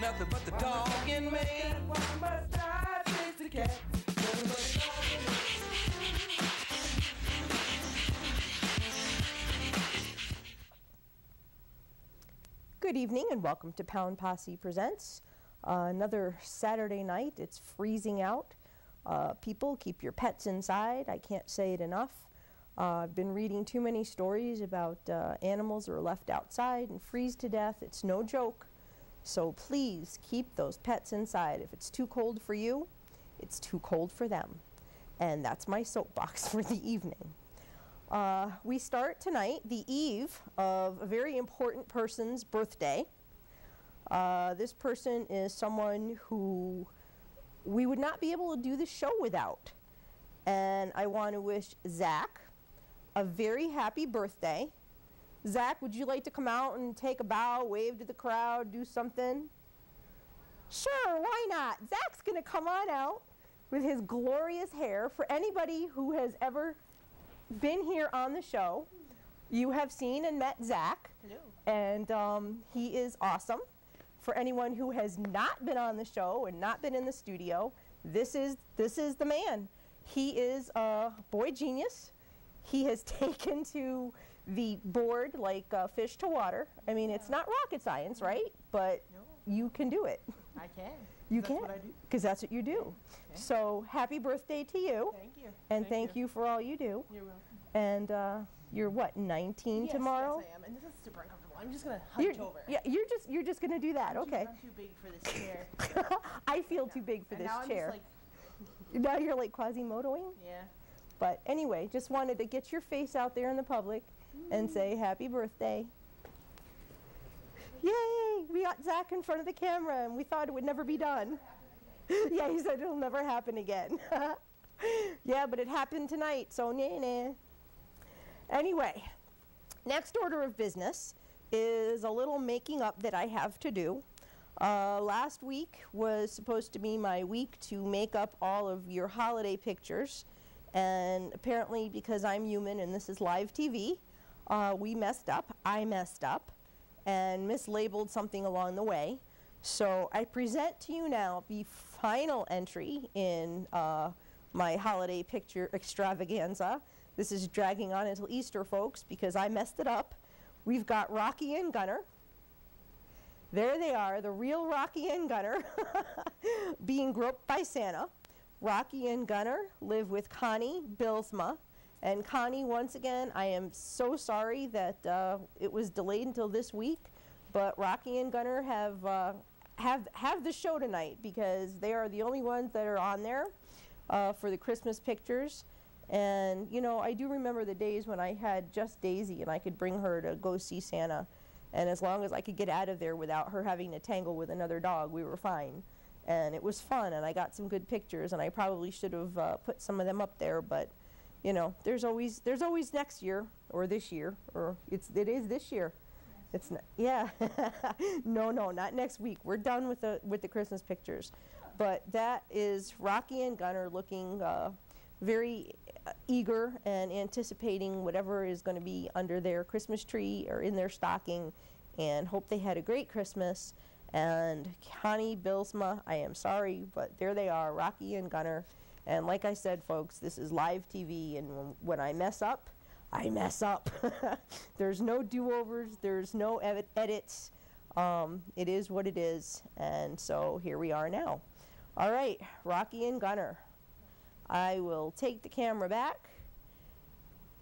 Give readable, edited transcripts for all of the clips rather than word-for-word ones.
nothing but the dog in me. Why must I chase the cat? Good evening and welcome to Pound Posse Presents. Another Saturday night. It's freezing out. People, keep your pets inside. I can't say it enough. I've been reading too many stories about animals that are left outside and freeze to death. It's no joke. So please keep those pets inside. If it's too cold for you, it's too cold for them. And that's my soapbox for the evening. We start tonight the eve of a very important person's birthday. This person is someone who we would not be able to do the show without. And I want to wish Zach a very happy birthday. Zach, would you like to come out and take a bow, wave to the crowd, do something? Sure, why not? Zach's going to come on out with his glorious hair. For anybody who has ever been here on the show, you have seen and met Zach. Hello. And he is awesome. For anyone who has not been on the show and not been in the studio, this is the man. He is a boy genius. He has taken to the board like fish to water. I mean, it's not rocket science, right? But you can do it. I can. You That's can, what I do. because that's what you do. Okay. So happy birthday to you. Thank you. And thank you for all you do. You're welcome. And you're what, 19 tomorrow? Yes, I am. And this is super uncomfortable. I'm just gonna hunch over. Yeah, you're just gonna do that. Okay. I'm too big for this chair. I feel too big for And this now chair. I'm just Now you're like Quasimodoing? yeah. But anyway, just wanted to get your face out there in the public and say happy birthday. Yay! We got Zach in front of the camera and we thought it would never be done. Yeah, he said it'll never happen again. Yeah, but it happened tonight, so nah. Anyway, next order of business is a little making up that I have to do. Last week was supposed to be my week to make up all of your holiday pictures. And apparently, because I'm human and this is live TV, we messed up. I messed up and mislabeled something along the way. So I present to you now the final entry in my holiday picture extravaganza. This is dragging on until Easter, folks, because I messed it up. We've got Rocky and Gunner. There they are, the real Rocky and Gunner being groped by Santa. Rocky and Gunner live with Connie Bilsma. And Connie, once again, I am so sorry that it was delayed until this week, but Rocky and Gunner have the show tonight because they are the only ones that are on there for the Christmas pictures. And, you know, I do remember the days when I had just Daisy and I could bring her to go see Santa. And as long as I could get out of there without her having to tangle with another dog, we were fine. And it was fun, and I got some good pictures, and I probably should have put some of them up there, but, you know, there's always next year, or this year, or it is this year. It's not, yeah. No, not next week. We're done with the Christmas pictures. But that is Rocky and Gunner looking very eager and anticipating whatever is going to be under their Christmas tree or in their stocking, and hope they had a great Christmas. And Connie Bilsma, I am sorry, but there they are, Rocky and Gunner. And like I said, folks, this is live TV, and when I mess up, I mess up. There's no do-overs, there's no edits. It is what it is, and so here we are now. All right, Rocky and Gunner. I will take the camera back,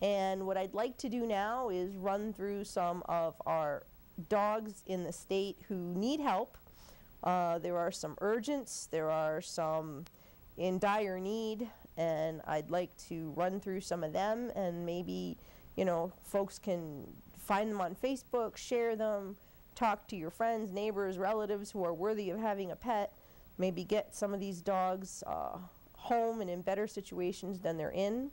and what I'd like to do now is run through some of our dogs in the state who need help. There are some urgents, there are some in dire need, and I'd like to run through some of them, and maybe, you know, folks can find them on Facebook, share them, talk to your friends, neighbors, relatives who are worthy of having a pet, maybe get some of these dogs home and in better situations than they're in.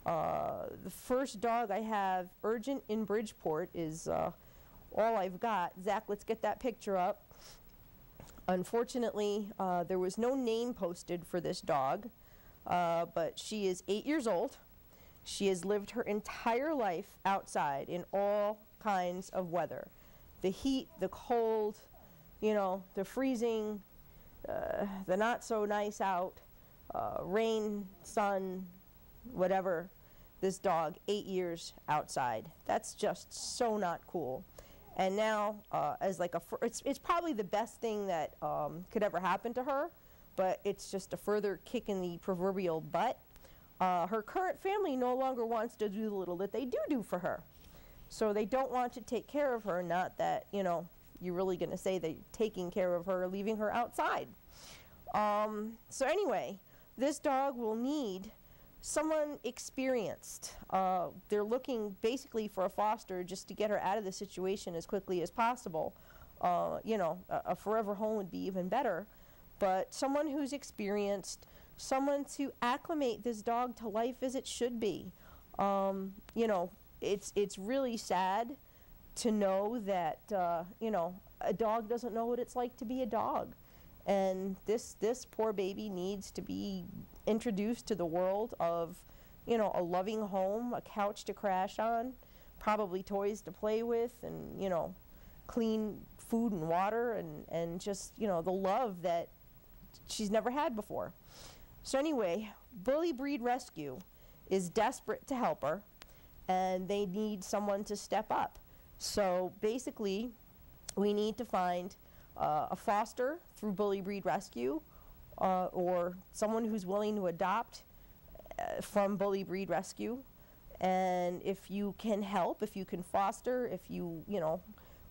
The first dog I have urgent in Bridgeport is all I've got. Zach, let's get that picture up. Unfortunately, there was no name posted for this dog, but she is 8 years old. She has lived her entire life outside in all kinds of weather. The heat, the cold, you know, the freezing, the not so nice out, rain, sun, whatever, this dog 8 years outside. That's just so not cool. And now, as like it's probably the best thing that could ever happen to her, but it's just a further kick in the proverbial butt. Her current family no longer wants to do the little that they do for her. So they don't want to take care of her, not that, you know, you're really going to say they're taking care of her, leaving her outside. So anyway, this dog will need someone experienced. They're looking basically for a foster just to get her out of the situation as quickly as possible. You know, a forever home would be even better. But someone who's experienced, someone to acclimate this dog to life as it should be. You know, it's really sad to know that, you know, a dog doesn't know what it's like to be a dog. And this poor baby needs to be introduced to the world of, you know, a loving home, a couch to crash on, probably toys to play with, and, you know, clean food and water, and just, you know, the love that she's never had before. So anyway, Bully Breed Rescue is desperate to help her, and they need someone to step up. So basically, we need to find a foster through Bully Breed Rescue, or someone who's willing to adopt from Bully Breed Rescue. And if you can help, if you can foster, if you know,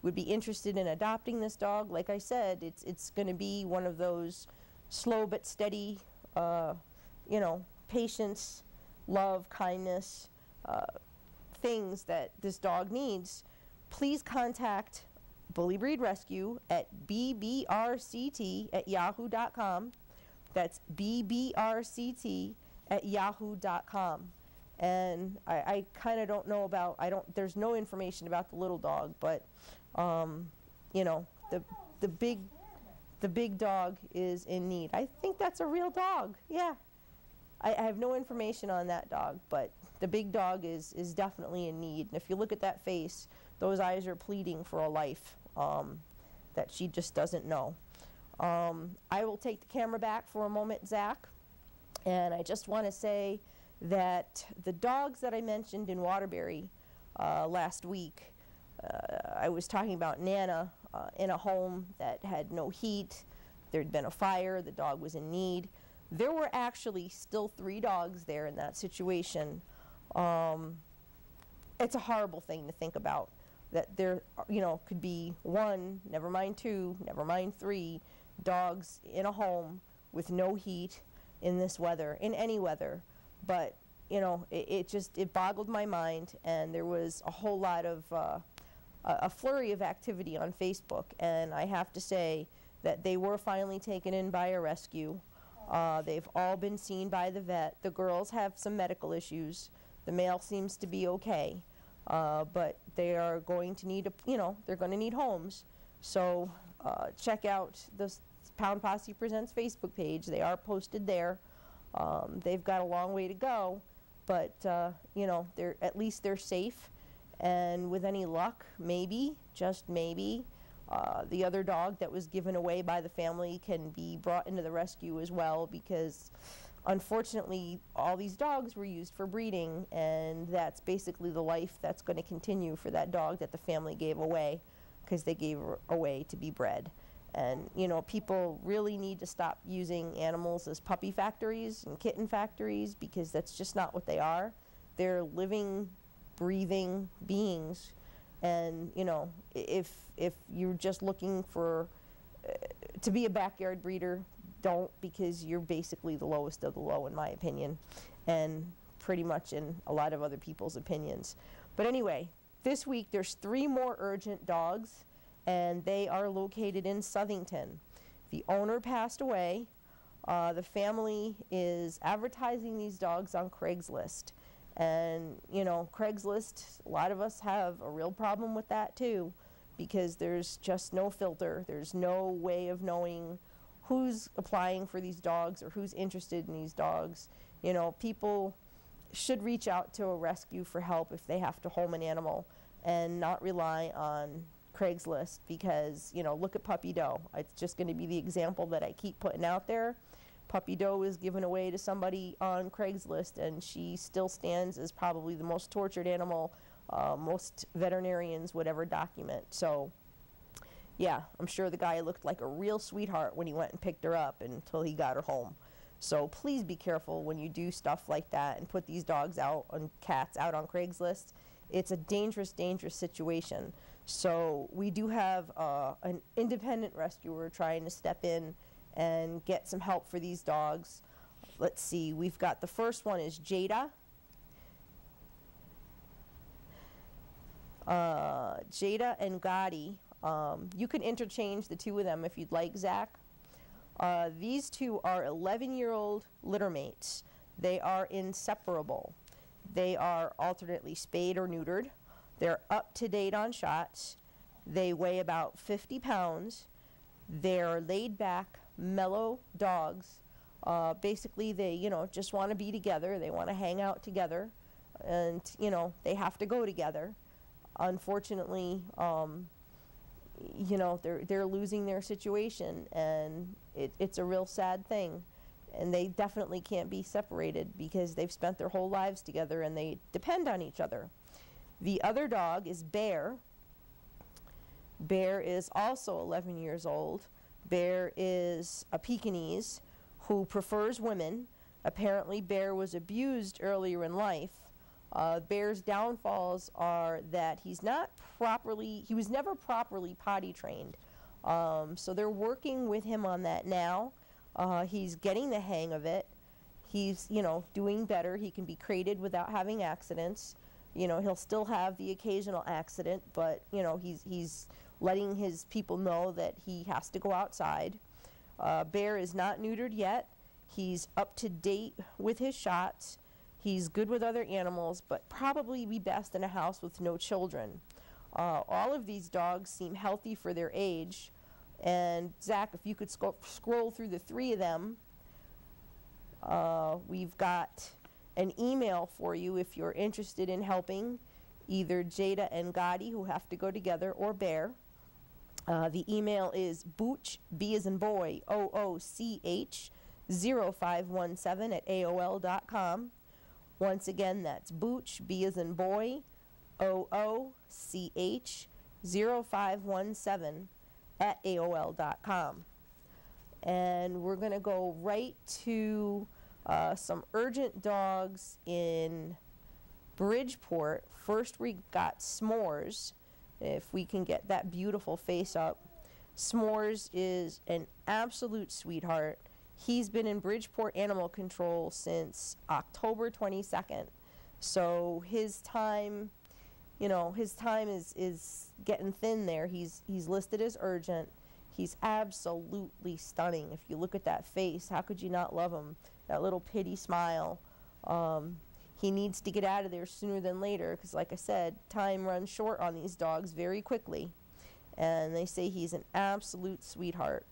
would be interested in adopting this dog, like I said, it's going to be one of those slow but steady, you know, patience, love, kindness, things that this dog needs. Please contact Bully Breed Rescue at bbrct@yahoo.com. That's bbrct@yahoo.com. And I kind of don't know about, there's no information about the little dog, but, you know, the big dog is in need. I think that's a real dog, yeah. I have no information on that dog, but the big dog is definitely in need. And if you look at that face, those eyes are pleading for a life that she just doesn't know. I will take the camera back for a moment, Zach, and I just want to say that the dogs that I mentioned in Waterbury last week, I was talking about Nana in a home that had no heat. There'd been a fire, the dog was in need. There were actually still 3 dogs there in that situation. It's a horrible thing to think about, that there, you know, could be 1, never mind 2, never mind 3 dogs in a home with no heat in this weather, in any weather. But, you know, it boggled my mind, and there was a whole lot of, a flurry of activity on Facebook, and I have to say that they were finally taken in by a rescue. They've all been seen by the vet. The girls have some medical issues. The male seems to be okay, but they are going to need, you know, they're going to need homes. So check out the Pound Posse Presents Facebook page. They are posted there. They've got a long way to go, but you know, at least they're safe. And with any luck, maybe, just maybe, the other dog that was given away by the family can be brought into the rescue as well, because unfortunately all these dogs were used for breeding, and that's basically the life that's going to continue for that dog that the family gave away, because they gave her away to be bred. And, you know, people really need to stop using animals as puppy factories and kitten factories, because that's just not what they are. They're living, breathing beings. And, you know, if you're just looking for to be a backyard breeder, don't, because you're basically the lowest of the low, in my opinion, and pretty much in a lot of other people's opinions. But anyway, this week there's 3 more urgent dogs, and they are located in Southington. The owner passed away. The family is advertising these dogs on Craigslist. And, you know, Craigslist, a lot of us have a real problem with that too, because there's just no filter. There's no way of knowing who's applying for these dogs or who's interested in these dogs. You know, people should reach out to a rescue for help if they have to home an animal, and not rely on Craigslist because, you know, look at Puppy Doe. It's just going to be the example that I keep putting out there. Puppy Doe is given away to somebody on Craigslist, and she still stands as probably the most tortured animal most veterinarians would ever document. So, yeah, I'm sure the guy looked like a real sweetheart when he went and picked her up until he got her home. So please be careful when you do stuff like that and put these dogs out and cats out on Craigslist. It's a dangerous, dangerous situation. So we do have an independent rescuer trying to step in and get some help for these dogs. Let's see, we've got the first one is Jada. Jada and Gotti. You can interchange the two of them if you'd like, Zach. These two are 11-year-old litter mates. They are inseparable. They are alternately spayed or neutered. They're up to date on shots. They weigh about 50 pounds. They're laid back, mellow dogs. Basically, they, you know, just want to be together. They want to hang out together. And, you know, they have to go together. Unfortunately, you know, they're losing their situation, and it's a real sad thing. And they definitely can't be separated because they've spent their whole lives together and they depend on each other. The other dog is Bear. Bear is also 11 years old. Bear is a Pekingese who prefers women. Apparently, Bear was abused earlier in life. Bear's downfalls are that he was never properly potty trained. So they're working with him on that now. He's getting the hang of it. He's, you know, doing better. He can be crated without having accidents. You know, he'll still have the occasional accident, but, you know, he's letting his people know that he has to go outside. Bear is not neutered yet. He's up to date with his shots. He's good with other animals, but probably be best in a house with no children. All of these dogs seem healthy for their age. And Zach, if you could scroll through the three of them, we've got an email for you if you're interested in helping either Jada and Gotti, who have to go together, or Bear. The email is booch, B as in boy, OOCH 0517 at AOL.com. Once again, that's booch, B as in boy, OOCH 0517 at AOL.com. And we're going to go right to some urgent dogs in Bridgeport. First, we got S'mores. If we can get that beautiful face up. S'mores is an absolute sweetheart. He's been in Bridgeport Animal Control since October 22nd. So his time, you know, his time is getting thin there. He's listed as urgent. He's absolutely stunning. If you look at that face, how could you not love him? That little pity smile. He needs to get out of there sooner than later because, like I said, time runs short on these dogs very quickly. And they say he's an absolute sweetheart.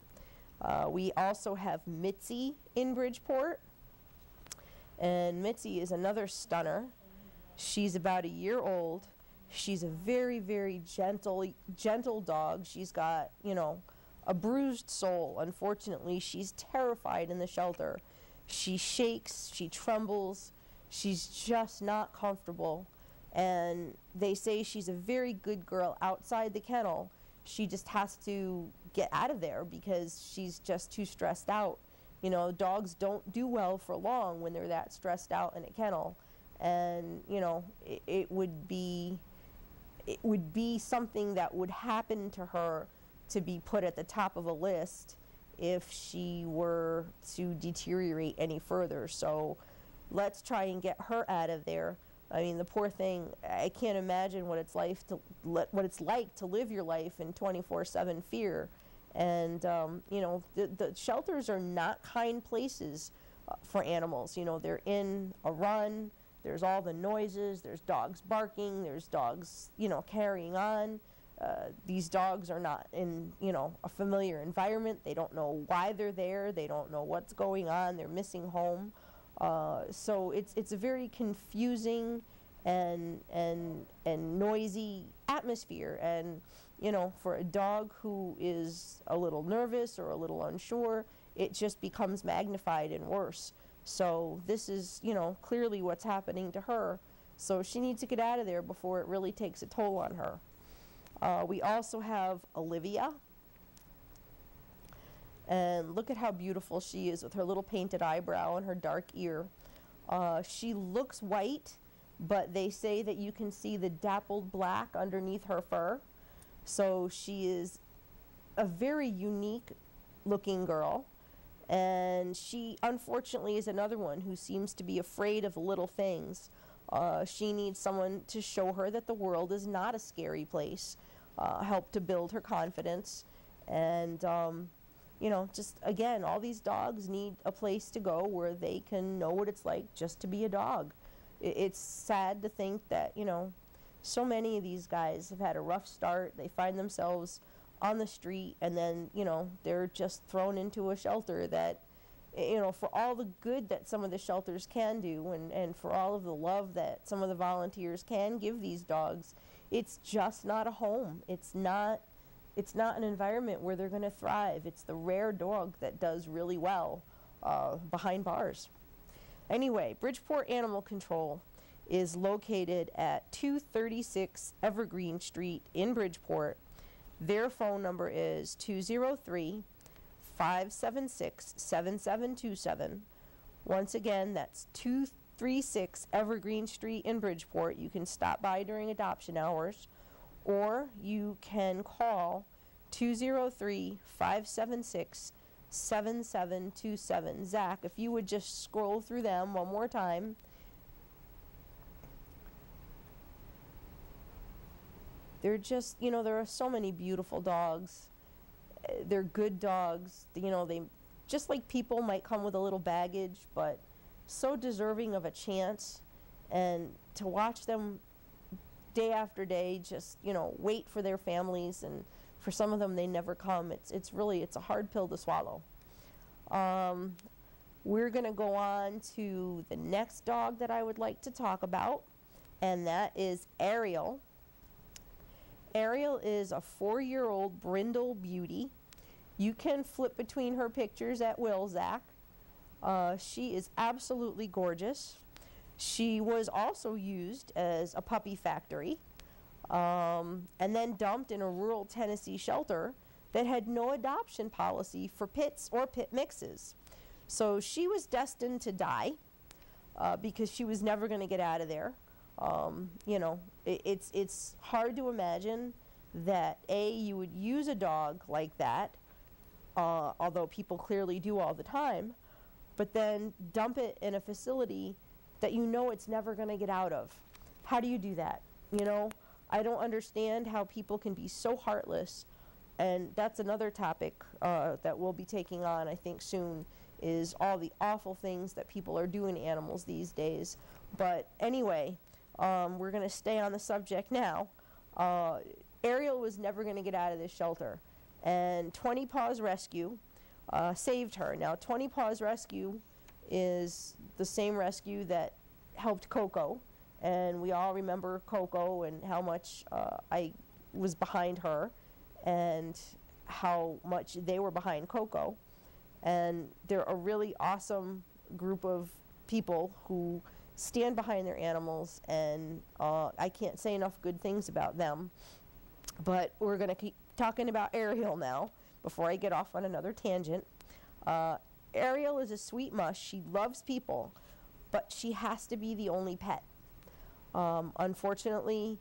We also have Mitzi in Bridgeport. And Mitzi is another stunner. She's about a year old. She's a very, very gentle dog. She's got, you know, a bruised soul. Unfortunately, she's terrified in the shelter. She shakes, she trembles. She's just not comfortable. And they say she's a very good girl outside the kennel. She just has to get out of there because she's just too stressed out. You know, dogs don't do well for long when they're that stressed out in a kennel. And, you know, it would be something that would happen to her to be put at the top of a list if she were to deteriorate any further. So let's try and get her out of there. I mean, the poor thing, I can't imagine what it's like to live your life in 24/7 fear. And, you know, the shelters are not kind places for animals. You know, they're in a run. There's all the noises. There's dogs barking. There's dogs, you know, carrying on. These dogs are not in, you know, a familiar environment. They don't know why they're there. They don't know what's going on. They're missing home. So it's a very confusing and noisy atmosphere. And you know, for a dog who is a little nervous or a little unsure, it just becomes magnified and worse. So this is, you know, clearly what's happening to her. So she needs to get out of there before it really takes a toll on her. We also have Olivia. And look at how beautiful she is with her little painted eyebrow and her dark ear. She looks white, but they say that you can see the dappled black underneath her fur. So she is a very unique looking girl. And she, unfortunately, is another one who seems to be afraid of little things. She needs someone to show her that the world is not a scary place, help to build her confidence. And, you know, just, again, all these dogs need a place to go where they can know what it's like just to be a dog. It's sad to think that, you know, so many of these guys have had a rough start. They find themselves on the street, and then, you know, they're just thrown into a shelter that, you know, for all the good that some of the shelters can do, and for all of the love that some of the volunteers can give these dogs, it's just not a home. It's not an environment where they're going to thrive. It's the rare dog that does really well behind bars. Anyway, Bridgeport Animal Control is located at 236 Evergreen Street in Bridgeport. Their phone number is 203-576-7727. Once again, that's 236 Evergreen Street in Bridgeport. You can stop by during adoption hours, or you can call 203-576-7727. Zach, if you would just scroll through them one more time. They're just, you know, there are so many beautiful dogs. They're good dogs. You know, they, just like people, might come with a little baggage, but so deserving of a chance. And to watch them day after day just, you know, wait for their families, and for some of them they never come. It's really, it's a hard pill to swallow. We're going to go on to the next dog that I would like to talk about, and that is Ariel. Ariel is a 4-year-old brindle beauty. You can flip between her pictures at will, Zach. She is absolutely gorgeous. She was also used as a puppy factory, and then dumped in a rural Tennessee shelter that had no adoption policy for pits or pit mixes. So she was destined to die because she was never going to get out of there. You know, it's hard to imagine that, A, you would use a dog like that, although people clearly do all the time, but then dump it in a facility that you know it's never going to get out of. How do you do that? You know, I don't understand how people can be so heartless, and that's another topic that we'll be taking on, I think, soon, is all the awful things that people are doing to animals these days. But anyway, we're going to stay on the subject now. Ariel was never going to get out of this shelter, and 20 Paws Rescue saved her. Now, 20 Paws Rescue is the same rescue that helped Coco, and we all remember Coco and how much I was behind her and how much they were behind Coco. And they're a really awesome group of people who stand behind their animals, and I can't say enough good things about them. But we're going to keep talking about Ariel now before I get off on another tangent. Ariel is a sweet mush. She loves people, but she has to be the only pet. Unfortunately,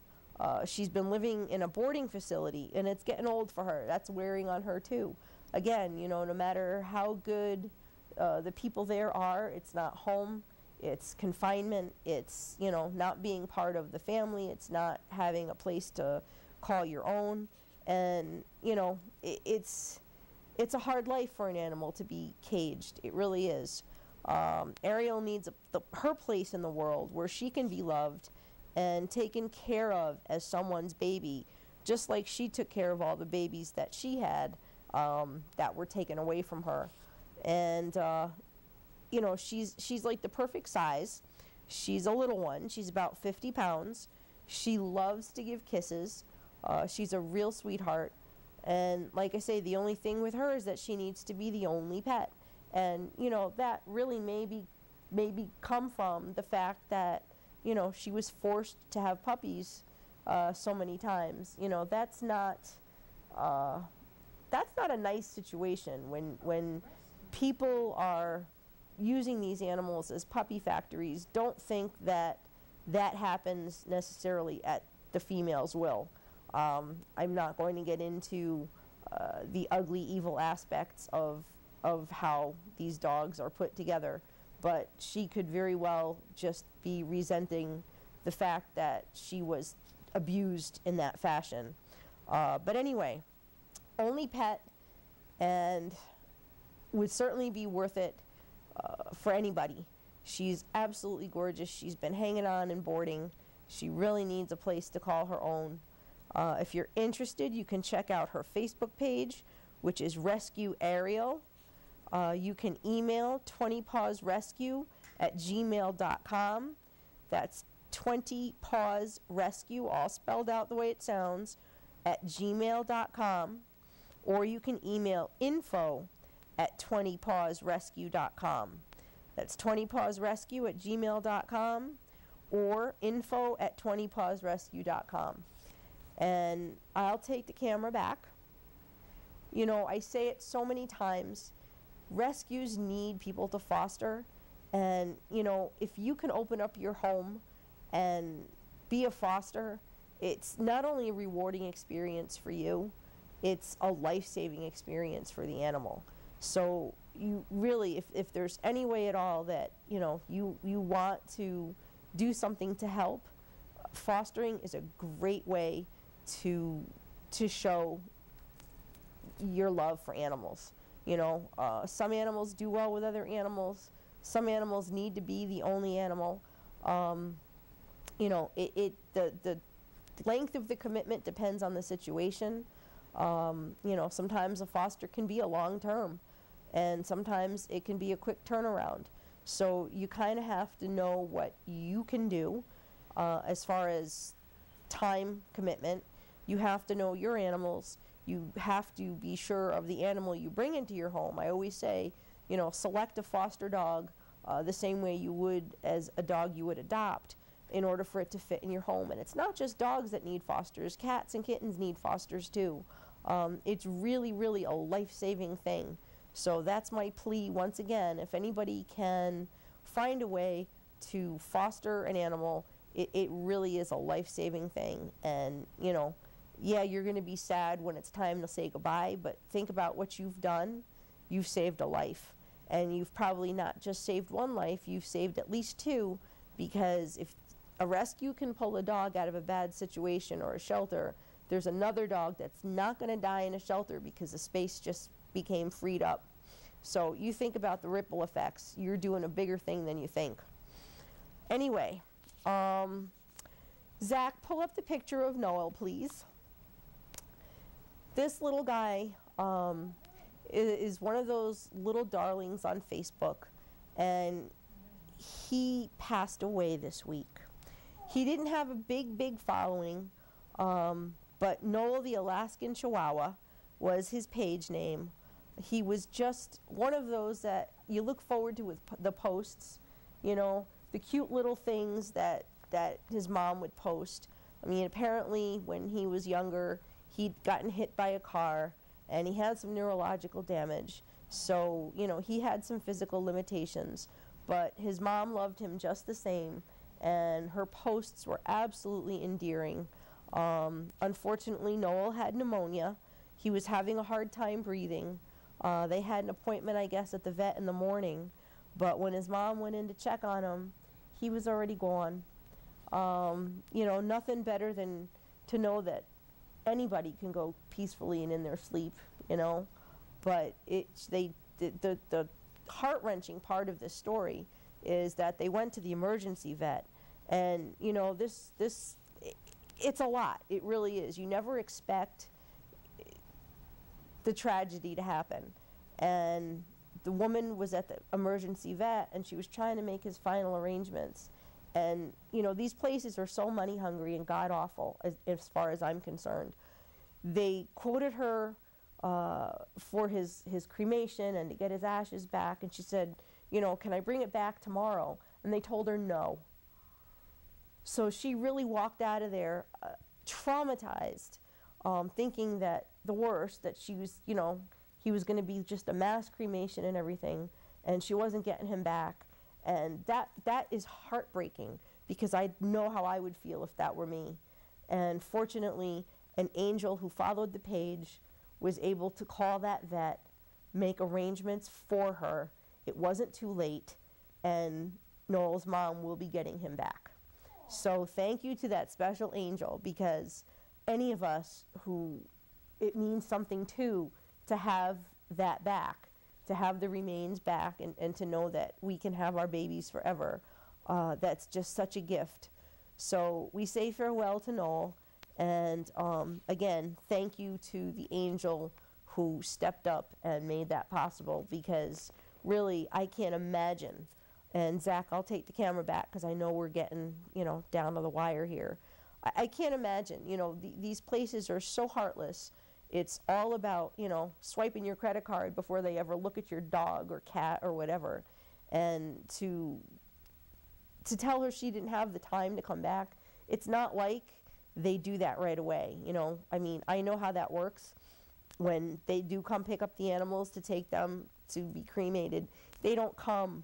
she's been living in a boarding facility, and it's getting old for her. That's wearing on her too. Again, you know, no matter how good the people there are, it's not home. It's confinement. It's, you know, not being part of the family. It's not having a place to call your own. And, you know, it's a hard life for an animal to be caged. It really is. Ariel needs her place in the world where she can be loved and taken care of as someone's baby, just like she took care of all the babies that she had that were taken away from her. And, you know, she's like the perfect size. She's a little one. She's about 50 pounds. She loves to give kisses. She's a real sweetheart. And like I say, the only thing with her is that she needs to be the only pet. And, you know, that really maybe come from the fact that, you know, she was forced to have puppies so many times. You know, that's not a nice situation when people are using these animals as puppy factories. Don't think that that happens necessarily at the female's will. I'm not going to get into the ugly, evil aspects of how these dogs are put together, but she could very well just be resenting the fact that she was abused in that fashion. But anyway, only pet, and would certainly be worth it for anybody. She's absolutely gorgeous. She's been hanging on and boarding. She really needs a place to call her own. If you're interested, you can check out her Facebook page, which is Rescue Ariel. You can email 20pawsrescue@gmail.com. That's 20pawsrescue, all spelled out the way it sounds, @gmail.com. Or you can email info@20pawsrescue.com. That's 20pawsrescue@gmail.com or info@20pawsrescue.com. And I'll take the camera back. You know, I say it so many times, rescues need people to foster. And, you know, if you can open up your home and be a foster, it's not only a rewarding experience for you, it's a life-saving experience for the animal. So you really, if there's any way at all that, you know, you want to do something to help, fostering is a great way to show your love for animals. You know, some animals do well with other animals. Some animals need to be the only animal. You know, the length of the commitment depends on the situation. You know, sometimes a foster can be a long term, and sometimes it can be a quick turnaround. So you kind of have to know what you can do as far as time commitment. You have to know your animals. You have to be sure of the animal you bring into your home. I always say, you know, select a foster dog the same way you would as a dog you would adopt in order for it to fit in your home. And it's not just dogs that need fosters. Cats and kittens need fosters too. It's really, really a life-saving thing. So that's my plea once again. If anybody can find a way to foster an animal, it really is a life-saving thing. And, you know, yeah, you're going to be sad when it's time to say goodbye, but think about what you've done. You've saved a life. And you've probably not just saved one life, you've saved at least two, because if a rescue can pull a dog out of a bad situation or a shelter, there's another dog that's not going to die in a shelter because the space just became freed up. So you think about the ripple effects. You're doing a bigger thing than you think. Anyway, Zach, pull up the picture of Noel, please. This little guy is one of those little darlings on Facebook, and he passed away this week. He didn't have a big following, but Noel the Alaskan Chihuahua was his page name. He was just one of those that you look forward to with the posts, you know, the cute little things that his mom would post. I mean, apparently when he was younger, he'd gotten hit by a car and he had some neurological damage. So, you know, he had some physical limitations, but his mom loved him just the same, and her posts were absolutely endearing. Unfortunately, Noel had pneumonia. He was having a hard time breathing. They had an appointment, I guess, at the vet in the morning, but when his mom went in to check on him, he was already gone. You know, nothing better than to know that anybody can go peacefully and in their sleep, you know. But the heart-wrenching part of this story is that they went to the emergency vet, and you know, it's a lot. It really is. You never expect the tragedy to happen. And the woman was at the emergency vet, and she was trying to make his final arrangements, And, you know, these places are so money hungry and god awful as far as I'm concerned. They quoted her for his cremation and to get his ashes back, and she said, you know, can I bring it back tomorrow? And they told her no. So she really walked out of there traumatized, thinking that the worst, that she was, you know, he was going to be just a mass cremation and everything, and she wasn't getting him back. And that is heartbreaking, because I know how I would feel if that were me. And fortunately, an angel who followed the page was able to call that vet, make arrangements for her. It wasn't too late, and Noel's mom will be getting him back. So thank you to that special angel, because any of us who it means something to have that back, to have the remains back, and to know that we can have our babies forever. That's just such a gift. So we say farewell to Noel, and again, thank you to the angel who stepped up and made that possible, because really, I can't imagine. And Zach, I'll take the camera back, because I know we're getting, you know, down to the wire here. I can't imagine, you know, these places are so heartless. It's all about, you know, swiping your credit card before they ever look at your dog or cat or whatever. And to tell her she didn't have the time to come back, it's not like they do that right away, you know. I mean, I know how that works. When they do come pick up the animals to take them to be cremated, they don't come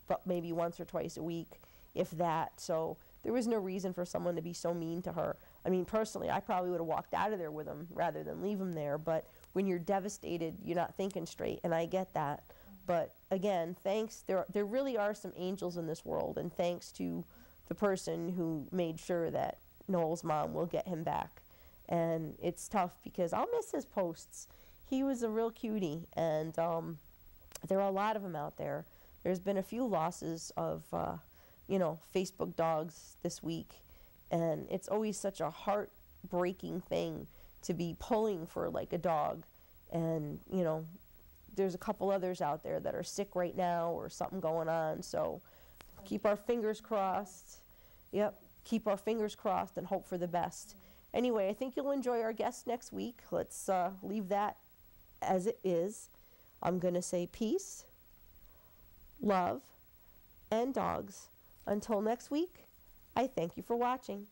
but maybe once or twice a week, if that. So there was no reason for someone to be so mean to her. I mean, personally, I probably would have walked out of there with him rather than leave him there. But when you're devastated, you're not thinking straight, and I get that. But again, thanks. There really are some angels in this world, and thanks to the person who made sure that Noel's mom will get him back. And it's tough, because I'll miss his posts. He was a real cutie, and there are a lot of them out there. There's been a few losses of, you know, Facebook dogs this week, and it's always such a heartbreaking thing to be pulling for, like, a dog. And, you know, there's a couple others out there that are sick right now or something going on, so keep our fingers crossed. Yep, keep our fingers crossed and hope for the best. Anyway, I think you'll enjoy our guest next week. Let's leave that as it is. I'm going to say peace, love, and dogs. Until next week, I thank you for watching.